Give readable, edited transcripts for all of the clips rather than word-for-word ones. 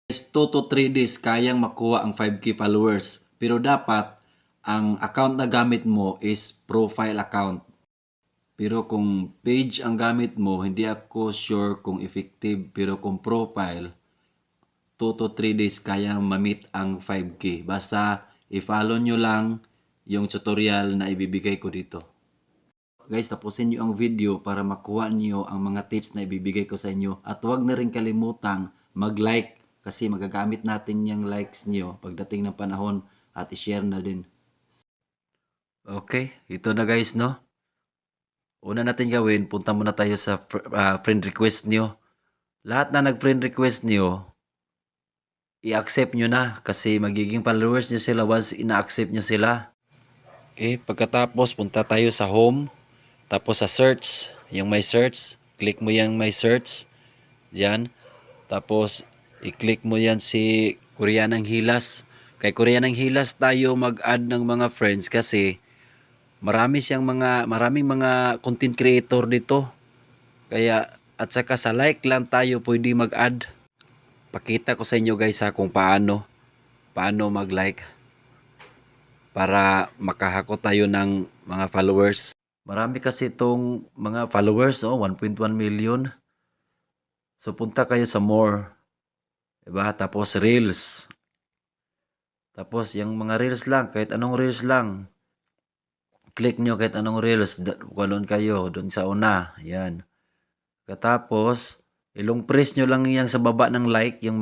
Is 2 to 3 days kayang makuha ang 5K followers. Pero dapat, ang account na gamit mo is profile account. Pero kung page ang gamit mo, hindi ako sure kung effective. Pero kung profile, 2 to 3 days kayang ma-meet ang 5K. Basta i-follow nyo lang yung tutorial na ibibigay ko dito. Guys, tapusin nyo ang video para makuha nyo ang mga tips na ibibigay ko sa inyo. At huwag na rin kalimutang mag-like kasi magagamit natin yung likes nyo pagdating ng panahon at i-share na din. Okay, ito na guys, no? Una natin gawin, punta muna tayo sa friend request nyo. Lahat na nag-friend request nyo, i-accept nyo na kasi magiging followers nyo sila once ina-accept nyo sila. Okay, pagkatapos punta tayo sa home, tapos sa search, yung may search, click mo yung may search, dyan. Tapos, i-click mo yan si Koreanang Hilas. Kay Koreanang Hilas tayo mag-add ng mga friends kasi maraming mga content creator dito. Kaya, at saka sa like lang tayo pwede mag-add. Pakita ko sa inyo guys ha kung paano mag-like para makahako tayo ng mga followers. Marami kasi itong mga followers, 1.1 million. So, punta kayo sa more. Diba? Tapos, reels. Tapos, yung mga reels lang, kahit anong reels lang. Click nyo kahit anong reels. Doon kayo, doon sa una. Yan. Katapos, ilong press nyo lang yan sa baba ng like, yung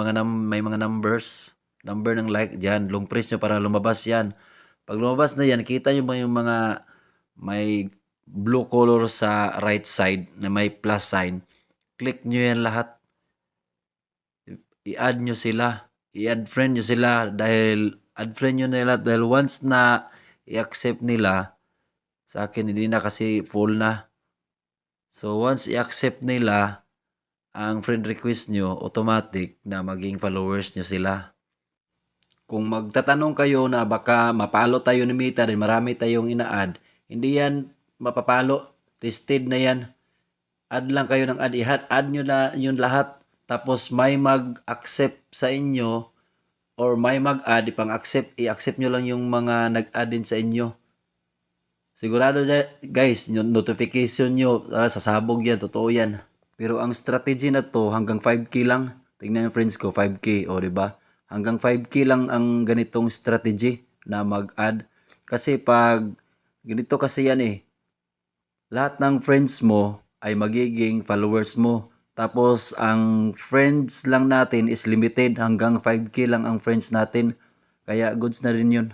may mga numbers. Number ng like, dyan. Long press nyo para lumabas yan. Pag lumabas na yan, kita nyo ba yung mga may blue color sa right side na may plus sign. Click nyo yan lahat. I-add nyo sila. I-add friend nyo sila dahil add friend nyo nila dahil once na i-accept nila sa akin hindi na kasi full na. So once i-accept nila ang friend request nyo, automatic na maging followers nyo sila. Kung magtatanong kayo na baka mapalo tayo ni Mita rin marami tayong ina-add, hindi yan mapapalo. Tested na yan. Add lang kayo ng add. I-add nyo na yun lahat. Tapos may mag-accept sa inyo or may mag-add, i-accept nyo lang yung mga nag-add din sa inyo. Sigurado guys, yung notification nyo, sasabog yan, totoo yan. Pero ang strategy na to, hanggang 5K lang. Tingnan yung friends ko, 5K, o diba? Hanggang 5K lang ang ganitong strategy na mag-add. Kasi pag, ganito kasi yan lahat ng friends mo ay magiging followers mo. Tapos, ang friends lang natin is limited. Hanggang 5K lang ang friends natin. Kaya, goods na rin yun.